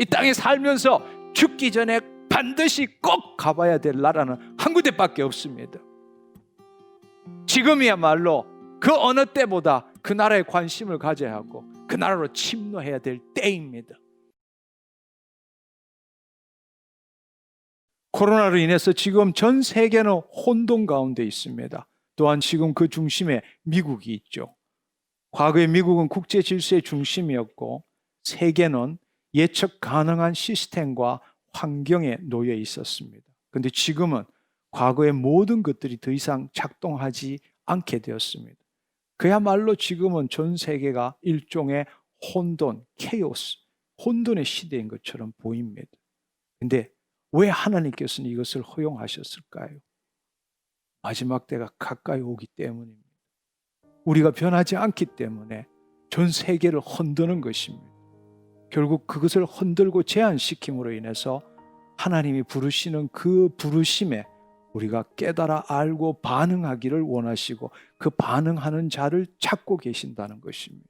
이 땅에 살면서 죽기 전에 반드시 꼭 가봐야 될 나라는 한 군데밖에 없습니다. 지금이야말로 그 어느 때보다 그 나라에 관심을 가져야 하고 그 나라로 침노해야 될 때입니다. 코로나로 인해서 지금 전 세계는 혼돈 가운데 있습니다. 또한 지금 그 중심에 미국이 있죠. 과거에 미국은 국제 질서의 중심이었고 세계는 예측 가능한 시스템과 환경에 놓여 있었습니다. 그런데 지금은 과거의 모든 것들이 더 이상 작동하지 않게 되었습니다. 그야말로 지금은 전 세계가 일종의 혼돈, 케오스, 혼돈의 시대인 것처럼 보입니다. 그런데 왜 하나님께서는 이것을 허용하셨을까요? 마지막 때가 가까이 오기 때문입니다. 우리가 변하지 않기 때문에 전 세계를 흔드는 것입니다. 결국 그것을 흔들고 제한시킴으로 인해서 하나님이 부르시는 그 부르심에 우리가 깨달아 알고 반응하기를 원하시고 그 반응하는 자를 찾고 계신다는 것입니다.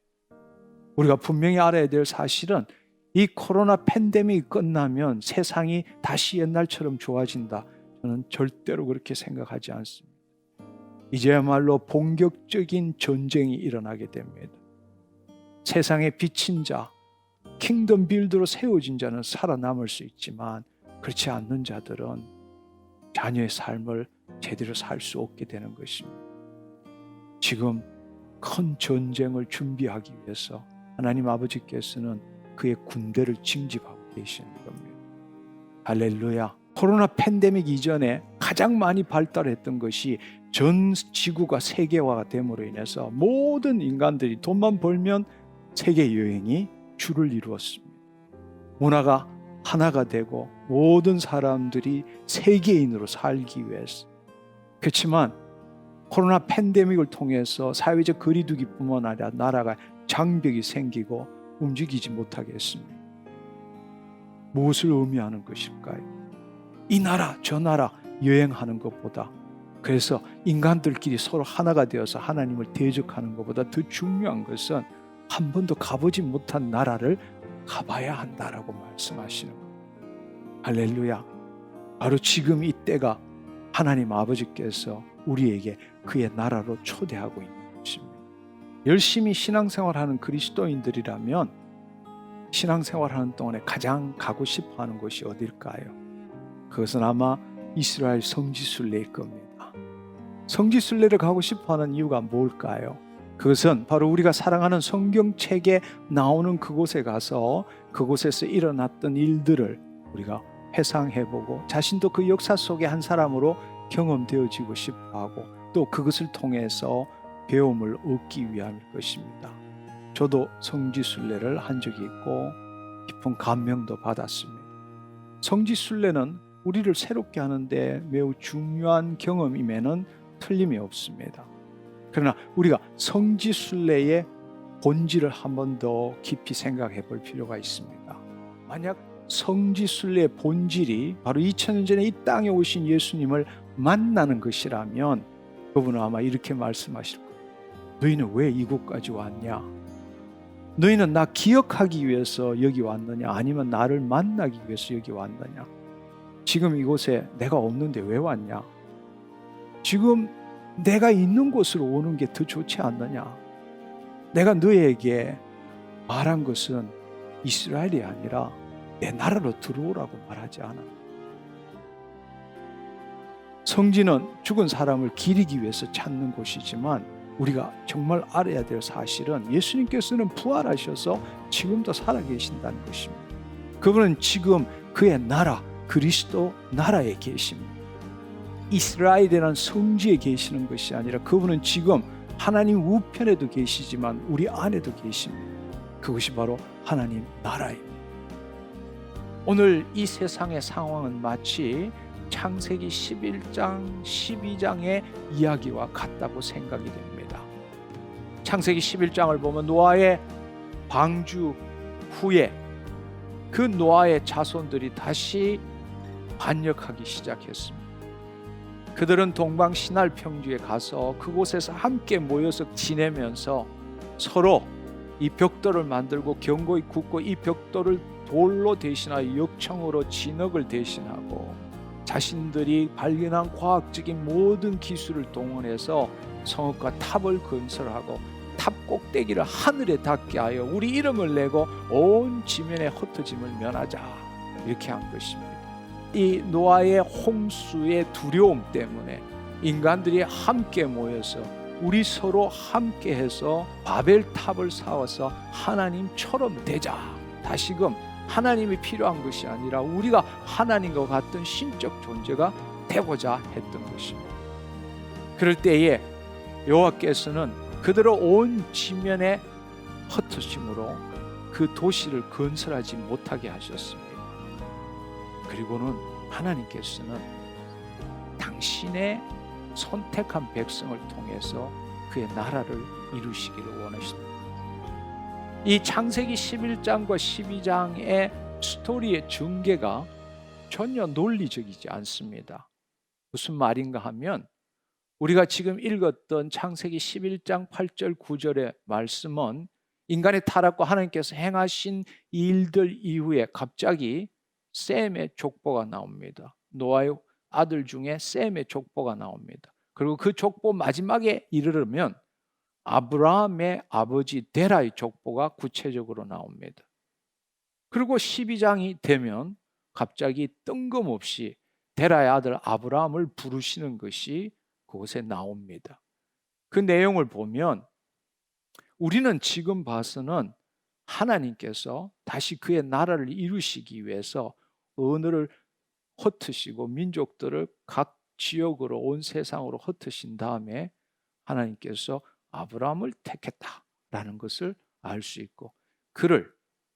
우리가 분명히 알아야 될 사실은 이 코로나 팬데믹이 끝나면 세상이 다시 옛날처럼 좋아진다. 저는 절대로 그렇게 생각하지 않습니다. 이제야말로 본격적인 전쟁이 일어나게 됩니다. 세상에 비친 자, 킹덤 빌드로 세워진 자는 살아남을 수 있지만 그렇지 않는 자들은 자녀의 삶을 제대로 살 수 없게 되는 것입니다. 지금 큰 전쟁을 준비하기 위해서 하나님 아버지께서는 그의 군대를 징집하고 계시는 겁니다. 할렐루야. 코로나 팬데믹 이전에 가장 많이 발달했던 것이 전 지구가 세계화가 됨으로 인해서 모든 인간들이 돈만 벌면 세계 여행이 주를 이루었습니다. 문화가 하나가 되고 모든 사람들이 세계인으로 살기 위해서. 그렇지만 코로나 팬데믹을 통해서 사회적 거리두기뿐만 아니라 나라가 장벽이 생기고 움직이지 못하게 했습니다. 무엇을 의미하는 것일까요? 이 나라 저 나라 여행하는 것보다, 그래서 인간들끼리 서로 하나가 되어서 하나님을 대적하는 것보다 더 중요한 것은 한 번도 가보지 못한 나라를 가봐야 한다라고 말씀하시는 겁니다. 할렐루야. 바로 지금 이때가 하나님 아버지께서 우리에게 그의 나라로 초대하고 있는 것입니다. 열심히 신앙생활하는 그리스도인들이라면 신앙생활하는 동안에 가장 가고 싶어하는 곳이 어딜까요? 그것은 아마 이스라엘 성지순례일 겁니다. 성지순례를 가고 싶어하는 이유가 뭘까요? 그것은 바로 우리가 사랑하는 성경책에 나오는 그곳에 가서 그곳에서 일어났던 일들을 우리가 회상해보고 자신도 그 역사 속의 한 사람으로 경험되어지고 싶어하고 또 그것을 통해서 배움을 얻기 위함일 것입니다. 저도 성지순례를 한 적이 있고 깊은 감명도 받았습니다. 성지순례는 우리를 새롭게 하는데 매우 중요한 경험임에는 틀림이 없습니다. 그러나 우리가 성지순례의 본질을 한 번 더 깊이 생각해 볼 필요가 있습니다. 만약 성지순례의 본질이 바로 2000년 전에 이 땅에 오신 예수님을 만나는 것이라면 그분은 아마 이렇게 말씀하실 거예요. 너희는 왜 이곳까지 왔냐? 너희는 나 기억하기 위해서 여기 왔느냐? 아니면 나를 만나기 위해서 여기 왔느냐? 지금 이곳에 내가 없는데 왜 왔냐? 지금 내가 있는 곳으로 오는 게 더 좋지 않느냐? 내가 너에게 말한 것은 이스라엘이 아니라 내 나라로 들어오라고 말하지 않아. 성지는 죽은 사람을 기리기 위해서 찾는 곳이지만 우리가 정말 알아야 될 사실은 예수님께서는 부활하셔서 지금도 살아계신다는 것입니다. 그분은 지금 그의 나라, 그리스도 나라에 계십니다. 이스라엘이라는 성지에 계시는 것이 아니라 그분은 지금 하나님 우편에도 계시지만 우리 안에도 계십니다. 그것이 바로 하나님 나라입니다. 오늘 이 세상의 상황은 마치 창세기 11장, 12장의 이야기와 같다고 생각이 됩니다. 창세기 11장을 보면 노아의 방주 후에 그 노아의 자손들이 다시 반역하기 시작했습니다. 그들은 동방 시날 평지에 가서 그곳에서 함께 모여서 지내면서 서로 이 벽돌을 만들고 견고히 굽고 이 벽돌을 돌로 대신하여 역청으로 진흙을 대신하고 자신들이 발견한 과학적인 모든 기술을 동원해서 성읍과 탑을 건설하고 탑 꼭대기를 하늘에 닿게 하여 우리 이름을 내고 온 지면의 흩어짐을 면하자, 이렇게 한 것입니다. 이 노아의 홍수의 두려움 때문에 인간들이 함께 모여서 우리 서로 함께해서 바벨탑을 세워서 하나님처럼 되자. 다시금 하나님이 필요한 것이 아니라 우리가 하나님과 같은 신적 존재가 되고자 했던 것입니다. 그럴 때에 여호와께서는 그대로 온 지면에 흩어짐으로 그 도시를 건설하지 못하게 하셨습니다. 그리고는 하나님께서는 당신의 선택한 백성을 통해서 그의 나라를 이루시기를 원하십니다. 이 창세기 11장과 12장의 스토리의 전개가 전혀 논리적이지 않습니다. 무슨 말인가 하면 우리가 지금 읽었던 창세기 11장 8절 9절의 말씀은 인간의 타락과 하나님께서 행하신 일들 이후에 갑자기 셈의 족보가 나옵니다. 노아의 아들 중에 셈의 족보가 나옵니다. 그리고 그 족보 마지막에 이르르면 아브라함의 아버지 데라의 족보가 구체적으로 나옵니다. 그리고 12장이 되면 갑자기 뜬금없이 데라의 아들 아브라함을 부르시는 것이 그곳에 나옵니다. 그 내용을 보면 우리는 지금 봐서는 하나님께서 다시 그의 나라를 이루시기 위해서 언어를 흩으시고 민족들을 각 지역으로 온 세상으로 흩으신 다음에 하나님께서 아브라함을 택했다라는 것을 알 수 있고, 그를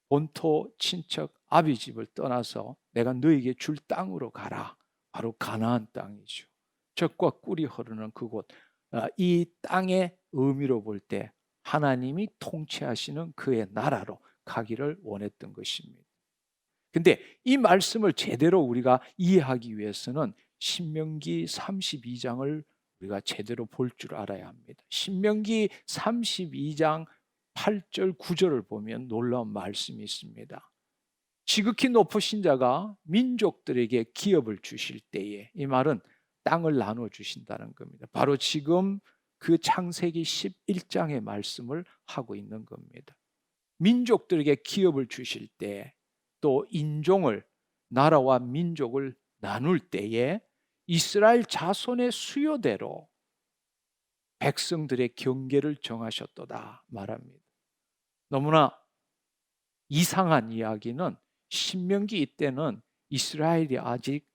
본토 친척 아비 집을 떠나서 내가 너에게 줄 땅으로 가라, 바로 가나안 땅이죠. 젖과 꿀이 흐르는 그곳, 이 땅의 의미로 볼 때 하나님이 통치하시는 그의 나라로 가기를 원했던 것입니다. 근데 이 말씀을 제대로 우리가 이해하기 위해서는 신명기 32장을 우리가 제대로 볼 줄 알아야 합니다. 신명기 32장 8절 9절을 보면 놀라운 말씀이 있습니다. 지극히 높으신 자가 민족들에게 기업을 주실 때에, 이 말은 땅을 나눠 주신다는 겁니다. 바로 지금 그 창세기 11장의 말씀을 하고 있는 겁니다. 민족들에게 기업을 주실 때, 또 인종을, 나라와 민족을 나눌 때에 이스라엘 자손의 수요대로 백성들의 경계를 정하셨도다 말합니다. 너무나 이상한 이야기는 신명기 이때는 이스라엘이 아직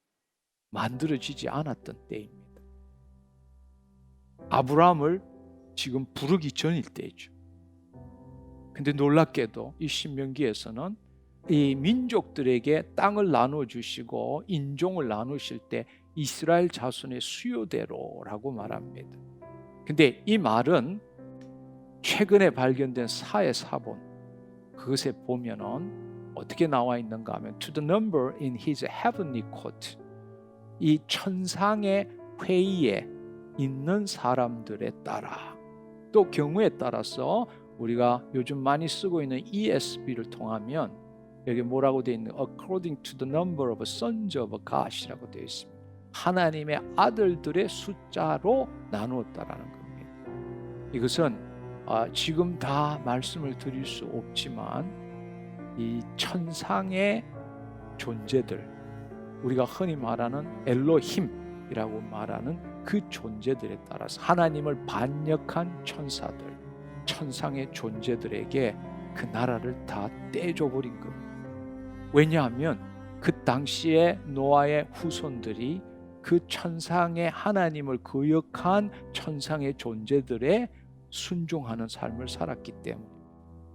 만들어지지 않았던 때입니다. 아브라함을 지금 부르기 전일 때죠. 근데 놀랍게도 이 신명기에서는 이 민족들에게 땅을 나눠주시고 인종을 나누실 때 이스라엘 자손의 수요대로라고 말합니다. 근데 이 말은 최근에 발견된 사회 사본, 그것에 보면은 어떻게 나와 있는가 하면 To the number in his heavenly court, 이 천상의 회의에 있는 사람들에 따라, 또 경우에 따라서 우리가 요즘 많이 쓰고 있는 ESV를 통하면 여기 뭐라고 되어 있는 According to the number of sons of God이라고 되어 있습니다. 하나님의 아들들의 숫자로 나누었다라는 겁니다. 이것은 지금 다 말씀을 드릴 수 없지만 이 천상의 존재들, 우리가 흔히 말하는 엘로힘이라고 말하는 그 존재들에 따라서 하나님을 반역한 천사들, 천상의 존재들에게 그 나라를 다 떼줘버린 겁니다. 왜냐하면 그 당시에 노아의 후손들이 그 천상의 하나님을 거역한 천상의 존재들에 순종하는 삶을 살았기 때문에,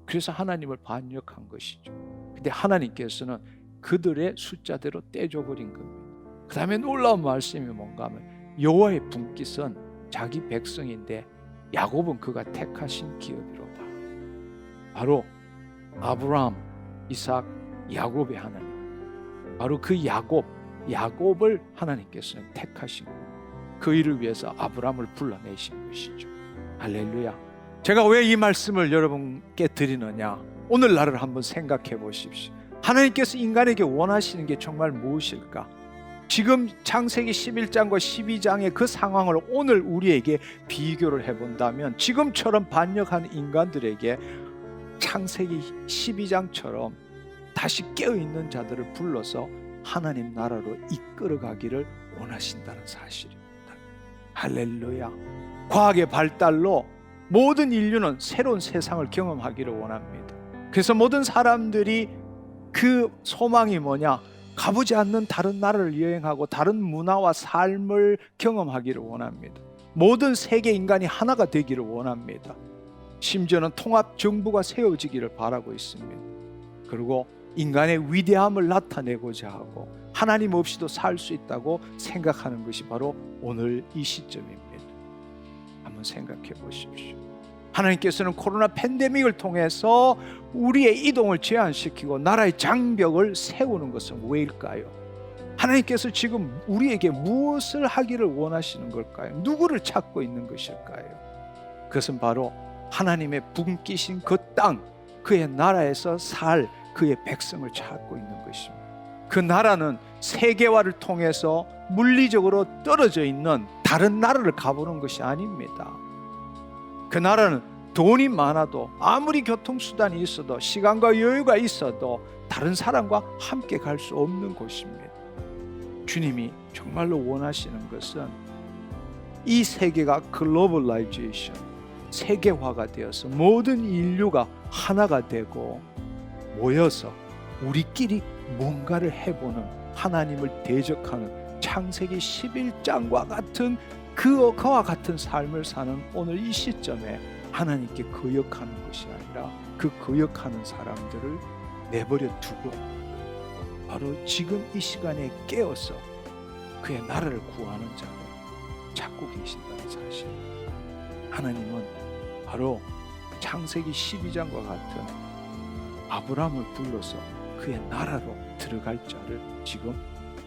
그래서 하나님을 반역한 것이죠. 근데 하나님께서는 그들의 숫자대로 떼줘버린 겁니다. 그 다음에 놀라운 말씀이 뭔가 하면 여호와의 분깃은 자기 백성인데 야곱은 그가 택하신 기업이로다. 바로 아브라함, 이삭, 야곱의 하나님, 바로 그 야곱을 하나님께서는 택하신 거예요. 그 일을 위해서 아브라함을 불러내신 것이죠. 할렐루야. 제가 왜 이 말씀을 여러분께 드리느냐, 오늘날을 한번 생각해 보십시오. 하나님께서 인간에게 원하시는 게 정말 무엇일까? 지금 창세기 11장과 12장의 그 상황을 오늘 우리에게 비교를 해본다면 지금처럼 반역한 인간들에게 창세기 12장처럼 다시 깨어있는 자들을 불러서 하나님 나라로 이끌어가기를 원하신다는 사실입니다. 할렐루야. 과학의 발달로 모든 인류는 새로운 세상을 경험하기를 원합니다. 그래서 모든 사람들이 그 소망이 뭐냐? 가보지 않는 다른 나라를 여행하고 다른 문화와 삶을 경험하기를 원합니다. 모든 세계 인간이 하나가 되기를 원합니다. 심지어는 통합 정부가 세워지기를 바라고 있습니다. 그리고 인간의 위대함을 나타내고자 하고 하나님 없이도 살 수 있다고 생각하는 것이 바로 오늘 이 시점입니다. 한번 생각해 보십시오. 하나님께서는 코로나 팬데믹을 통해서 우리의 이동을 제한시키고 나라의 장벽을 세우는 것은 왜일까요? 하나님께서 지금 우리에게 무엇을 하기를 원하시는 걸까요? 누구를 찾고 있는 것일까요? 그것은 바로 하나님의 분기신 그 땅, 그의 나라에서 살 그의 백성을 찾고 있는 것입니다. 그 나라는 세계화를 통해서 물리적으로 떨어져 있는 다른 나라를 가보는 것이 아닙니다. 그 나라는 돈이 많아도 아무리 교통수단이 있어도 시간과 여유가 있어도 다른 사람과 함께 갈 수 없는 곳입니다. 주님이 정말로 원하시는 것은 이 세계가 글로벌라이제이션, 세계화가 되어서 모든 인류가 하나가 되고 모여서 우리끼리 뭔가를 해보는, 하나님을 대적하는 창세기 11장과 같은 그와 같은 삶을 사는 오늘 이 시점에 하나님께 거역하는 것이 아니라 그 거역하는 사람들을 내버려 두고 바로 지금 이 시간에 깨어서 그의 나라를 구하는 자를 찾고 계신다는 사실. 하나님은 바로 창세기 12장과 같은 아브라함을 불러서 그의 나라로 들어갈 자를 지금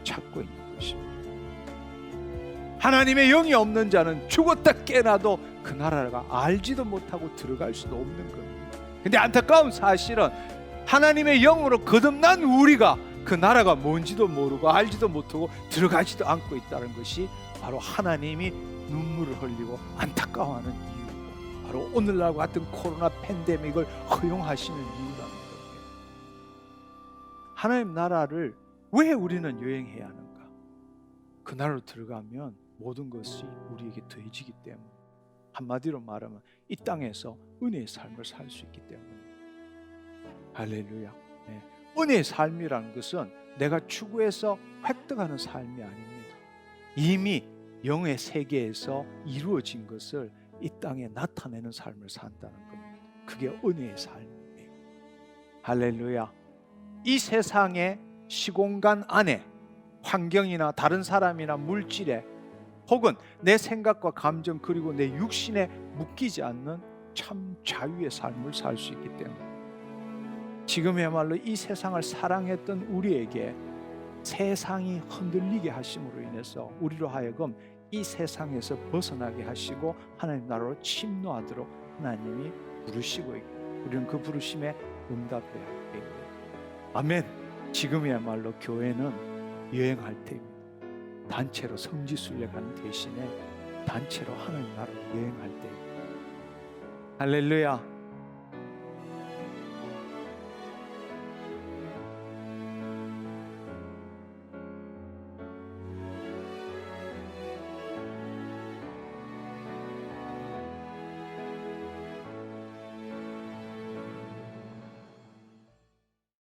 찾고 있는 것입니다. 하나님의 영이 없는 자는 죽었다 깨어나도 그 나라가 알지도 못하고 들어갈 수도 없는 겁니다. 근데 안타까운 사실은 하나님의 영으로 거듭난 우리가 그 나라가 뭔지도 모르고 알지도 못하고 들어가지도 않고 있다는 것이 바로 하나님이 눈물을 흘리고 안타까워하는 이유고 바로 오늘날과 같은 코로나 팬데믹을 허용하시는 이유라는 겁니다. 하나님 나라를 왜 우리는 여행해야 하는가? 그 나라로 들어가면 모든 것이 우리에게 더해지기 때문에, 한마디로 말하면 이 땅에서 은혜의 삶을 살 수 있기 때문에. 할렐루야. 네. 은혜의 삶이라는 것은 내가 추구해서 획득하는 삶이 아닙니다. 이미 영의 세계에서 이루어진 것을 이 땅에 나타내는 삶을 산다는 겁니다. 그게 은혜의 삶이에요. 할렐루야. 이 세상의 시공간 안에 환경이나 다른 사람이나 물질에 혹은 내 생각과 감정 그리고 내 육신에 묶이지 않는 참 자유의 삶을 살 수 있기 때문에 지금이야말로 이 세상을 사랑했던 우리에게 세상이 흔들리게 하심으로 인해서 우리로 하여금 이 세상에서 벗어나게 하시고 하나님 나라로 침노하도록 하나님이 부르시고 있고 우리는 그 부르심에 응답해야 합니다. 아멘. 지금이야말로 교회는 여행할 때입니다. 단체로 성지순례가는 대신에 단체로 하나님 나라로 여행할 때입니다. 할렐루야.